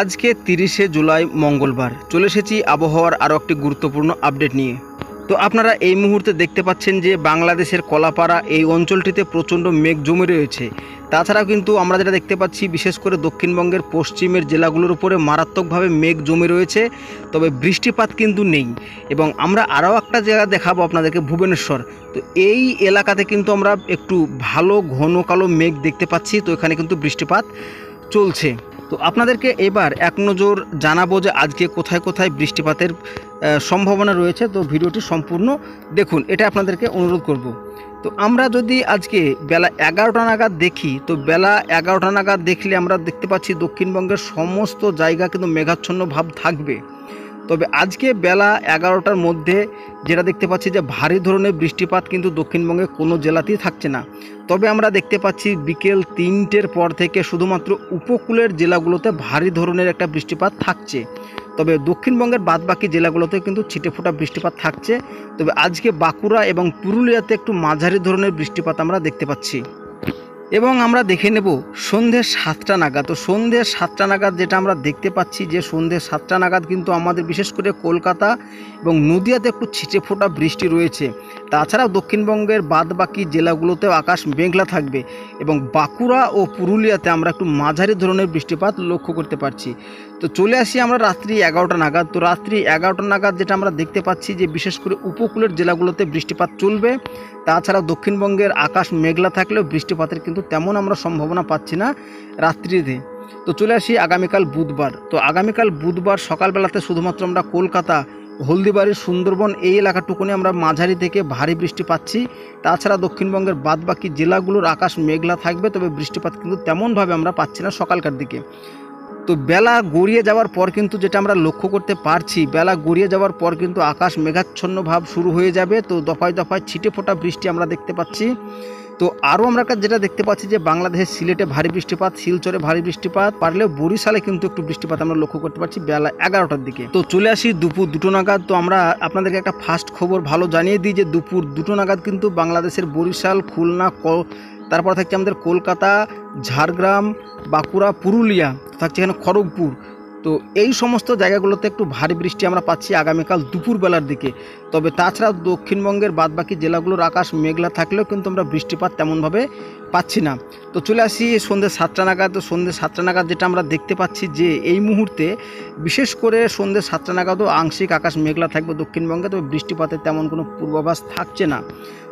আজকে 30শে জুলাই মঙ্গলবার চলে এসেছি আবহাওয়ার আরও একটি গুরুত্বপূর্ণ আপডেট নিয়ে। তো আপনারা এই মুহূর্তে দেখতে পাচ্ছেন যে বাংলাদেশের কলাপাড়া এই অঞ্চলটিতে প্রচণ্ড মেঘ জমে রয়েছে। তাছাড়াও কিন্তু আমরা যেটা দেখতে পাচ্ছি, বিশেষ করে দক্ষিণবঙ্গের পশ্চিমের জেলাগুলোর উপরে মারাত্মকভাবে মেঘ জমে রয়েছে, তবে বৃষ্টিপাত কিন্তু নেই। এবং আমরা আরও একটা জায়গা দেখাবো আপনাদেরকে, ভুবনেশ্বর। তো এই এলাকাতে কিন্তু আমরা একটু ভালো ঘন কালো মেঘ দেখতে পাচ্ছি। তো এখানে কিন্তু বৃষ্টিপাত চলছে। তো আপনাদেরকে এবার এক নজর জানাবো যে আজকে কোথায় কোথায় বৃষ্টিপাতের সম্ভাবনা রয়েছে। তো ভিডিওটি সম্পূর্ণ দেখুন, এটা আপনাদেরকে অনুরোধ করব। তো আমরা যদি আজকে বেলা 11টা নাগাদ দেখি, তো বেলা 11টা নাগাদ দেখলে আমরা দেখতে পাচ্ছি দক্ষিণবঙ্গের সমস্ত জায়গা কিন্তু মেঘাচ্ছন্ন ভাব থাকবে। তবে আজকে বেলা 11টার মধ্যে যেটা দেখতে পাচ্ছি যে ভারী ধরনের বৃষ্টিপাত কিন্তু দক্ষিণবঙ্গে কোনো জেলাতেই থাকছে না। তবে আমরা দেখতে পাচ্ছি বিকেল 3টের পর থেকে শুধুমাত্র উপকূলের জেলাগুলোতে ভারী ধরনের একটা বৃষ্টিপাত থাকছে। তবে দক্ষিণবঙ্গের বাদবাকি জেলাগুলোতে কিন্তু ছিটেফোঁটা বৃষ্টিপাত থাকছে। তবে আজকে বাঁকুড়া এবং পুরুলিয়াতে একটু মাঝারি ধরনের বৃষ্টিপাত আমরা দেখতে পাচ্ছি। এবং আমরা দেখে নেব সন্ধ্যে 7টা নাগাদ। তো সন্ধ্যে 7টা নাগাদ যেটা আমরা দেখতে পাচ্ছি যে সন্ধ্যে 7টা নাগাদ কিন্তু আমাদের বিশেষ করে কলকাতা এবং নদিয়াতে একটু ছিটেফোঁটা বৃষ্টি রয়েছে। তাছাড়াও দক্ষিণবঙ্গের বাদবাকি জেলাগুলোতেও আকাশ মেঘলা থাকবে এবং বাঁকুড়া ও পুরুলিয়াতে আমরা একটু মাঝারি ধরনের বৃষ্টিপাত লক্ষ্য করতে পারছি। তো চলে আসি আমরা রাত্রি 11টা নাগাদ। তো রাত্রি 11টা নাগাদ যেটা আমরা দেখতে পাচ্ছি যে বিশেষ করে উপকূলের জেলাগুলোতে বৃষ্টিপাত চলবে। তাছাড়া দক্ষিণবঙ্গের আকাশ মেঘলা থাকলেও বৃষ্টিপাতের কিন্তু তেমন আমরা সম্ভাবনা পাচ্ছি না রাত্রিতে। তো চলে আসি আগামীকাল বুধবার। তো আগামীকাল বুধবার সকালবেলাতে শুধুমাত্র আমরা কলকাতা, হলদিবাড়ি, সুন্দরবন এই এলাকাটুকুনি আমরা মাঝারি থেকে ভারী বৃষ্টি পাচ্ছি। তাছাড়া দক্ষিণবঙ্গের বাদবাকি জেলাগুলোর আকাশ মেঘলা থাকবে, তবে বৃষ্টিপাত কিন্তু তেমনভাবে আমরা পাচ্ছি না সকালকার দিকে। তো বেলা গড়িয়ে যাওয়ার পর কিন্তু যেটা আমরা লক্ষ্য করতে পারছি, বেলা গড়িয়ে যাওয়ার পর কিন্তু আকাশ মেঘাচ্ছন্ন ভাব শুরু হয়ে যাবে। তো দফায় দফায় ছিটেফোঁটা বৃষ্টি আমরা দেখতে পাচ্ছি। তো আরও আমরা যেটা দেখতে পাচ্ছি যে বাংলাদেশের সিলেটে ভারী বৃষ্টিপাত, শিলচরে ভারী বৃষ্টিপাত, পারলেও বরিশালে কিন্তু একটু বৃষ্টিপাত আমরা লক্ষ্য করতে পারছি বেলা 11টার দিকে। তো চলে আসি দুপুর 2টো নাগাদ। তো আমরা আপনাদেরকে একটা ফার্স্ট খবর ভালো জানিয়ে দিই যে দুপুর 2টো নাগাদ কিন্তু বাংলাদেশের বরিশাল, খুলনা, তারপর থাকছে আমাদের কলকাতা, ঝাড়গ্রাম, বাঁকুড়া, পুরুলিয়া, থাকছে এখানে খড়গপুর। তো এই সমস্ত জায়গাগুলোতে একটু ভারী বৃষ্টি আমরা পাচ্ছি আগামীকাল দুপুরবেলার দিকে। তবে তাছাড়া দক্ষিণবঙ্গের বাদবাকি জেলাগুলোর আকাশ মেঘলা থাকলেও কিন্তু আমরা বৃষ্টিপাত তেমনভাবে পাচ্ছি না। তো চলে আসি সন্ধ্যে 7টা নাগাদ। তো সন্ধ্যে 7টা নাগাদ যেটা আমরা দেখতে পাচ্ছি যে এই মুহূর্তে বিশেষ করে সন্ধ্যে 7টা নাগাদও আংশিক আকাশ মেঘলা থাকবে দক্ষিণবঙ্গে। তবে বৃষ্টিপাতের তেমন কোনো পূর্বাভাস থাকছে না।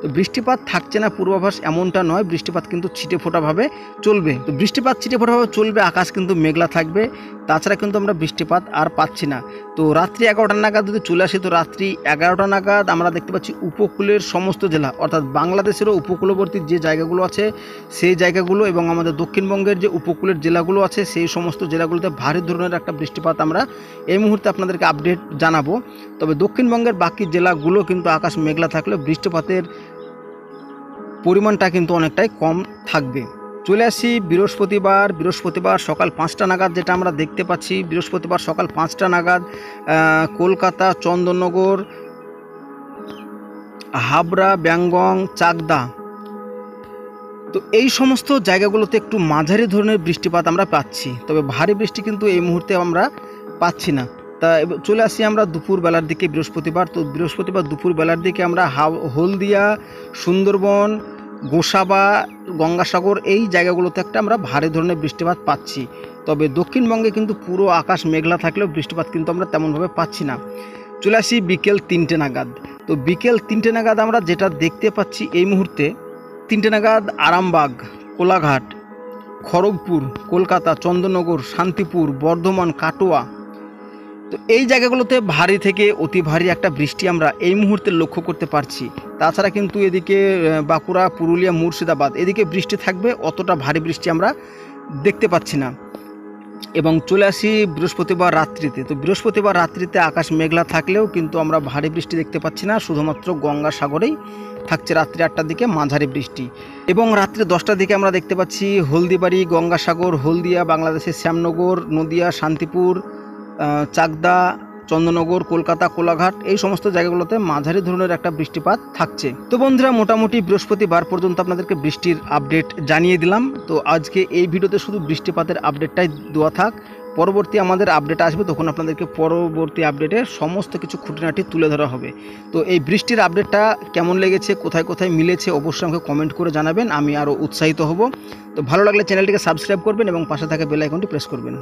তো বৃষ্টিপাত থাকছে না পূর্বাভাস এমনটা নয়, বৃষ্টিপাত কিন্তু ছিটেফোঁটাভাবে চলবে। তো বৃষ্টিপাত ছিটেফোঁটাভাবে চলবে, আকাশ কিন্তু মেঘলা থাকবে। তাছাড়া কিন্তু আমরা বৃষ্টিপাত আর পাচ্ছি না। তো রাত্রি 11টা নাগাদ যদি চলে আসি, তো রাত্রি 11টা নাগাদ আমরা দেখতে পাচ্ছি উপকূলের সমস্ত জেলা, অর্থাৎ বাংলাদেশেরও উপকূলবর্তী যে জায়গাগুলো আছে সেই জায়গাগুলো এবং আমাদের দক্ষিণবঙ্গের যে উপকূলের জেলাগুলো আছে সেই সমস্ত জেলাগুলোতে ভারী ধরনের একটা বৃষ্টিপাত আমরা এই মুহূর্তে আপনাদেরকে আপডেট জানাবো। তবে দক্ষিণবঙ্গের বাকি জেলাগুলো কিন্তু আকাশ মেঘলা থাকলেও বৃষ্টিপাতের পরিমাণটা কিন্তু অনেকটাই কম থাকবে। চলে আসি বৃহস্পতিবার সকাল 5টা নাগাদ। যেটা আমরা দেখতে পাচ্ছি বৃহস্পতিবার সকাল 5টা নাগাদ কলকাতা, চন্দননগর, হাবড়া, ব্যাঙ্গং, চাকদা, তো এই সমস্ত জায়গাগুলোতে একটু মাঝারি ধরনের বৃষ্টিপাত আমরা পাচ্ছি। তবে ভারী বৃষ্টি কিন্তু এই মুহূর্তে আমরা পাচ্ছি না। তা চলে আসি আমরা দুপুরবেলার দিকে বৃহস্পতিবার। তো বৃহস্পতিবার দুপুরবেলার দিকে আমরা হলদিয়া, সুন্দরবন, গোসাবা, গঙ্গাসাগর এই জায়গাগুলোতে একটা আমরা ভারী ধরনের বৃষ্টিপাত পাচ্ছি। তবে দক্ষিণবঙ্গে কিন্তু পুরো আকাশ মেঘলা থাকলেও বৃষ্টিপাত কিন্তু আমরা তেমনভাবে পাচ্ছি না। চলে আসি বিকেল 3টে নাগাদ। তো বিকেল 3টে নাগাদ আমরা যেটা দেখতে পাচ্ছি এই মুহূর্তে 3টে নাগাদ আরামবাগ, কোলাঘাট, খড়গপুর, কলকাতা, চন্দননগর, শান্তিপুর, বর্ধমান, কাটোয়া, তো এই জায়গাগুলোতে ভারী থেকে অতি ভারী একটা বৃষ্টি আমরা এই মুহূর্তে লক্ষ্য করতে পারছি। তাছাড়া কিন্তু এদিকে বাঁকুড়া, পুরুলিয়া, মুর্শিদাবাদ এদিকে বৃষ্টি থাকবে, অতটা ভারী বৃষ্টি আমরা দেখতে পাচ্ছি না। এবং চলে আসি বৃহস্পতিবার রাত্রিতে। তো বৃহস্পতিবার রাত্রিতে আকাশ মেঘলা থাকলেও কিন্তু আমরা ভারী বৃষ্টি দেখতে পাচ্ছি না, শুধুমাত্র গঙ্গাসাগরেই থাকছে রাত্রি 8টার দিকে মাঝারি বৃষ্টি। এবং রাত্রি 10টার দিকে আমরা দেখতে পাচ্ছি হলদিবাড়ি, গঙ্গাসাগর, হলদিয়া, বাংলাদেশের শ্যামনগর, নদিয়া, শান্তিপুর, চাকদা, চন্দননগর, কলকাতা, কোলাঘাট এই সমস্ত জায়গাগুলোতে মাঝারি ধরনের একটা বৃষ্টিপাত থাকছে। তো বন্ধুরা, মোটামুটি বৃহস্পতিবার পর্যন্ত আপনাদেরকে বৃষ্টির আপডেট জানিয়ে দিলাম। তো আজকে এই ভিডিওতে শুধু বৃষ্টিপাতের আপডেটটাই দেওয়া থাক। পরবর্তী আমাদের আপডেট আসবে, তখন আপনাদেরকে পরবর্তী আপডেটের সমস্ত কিছু খুঁটিনাটি তুলে ধরা হবে। তো এই বৃষ্টির আপডেটটা কেমন লেগেছে, কোথায় কোথায় মিলেছে, অবশ্যই আমাকে কমেন্ট করে জানাবেন, আমি আরও উৎসাহিত হব। তো ভালো লাগলে চ্যানেলটিকে সাবস্ক্রাইব করবেন এবং পাশে থাকা বেল আইকনটি প্রেস করবেন।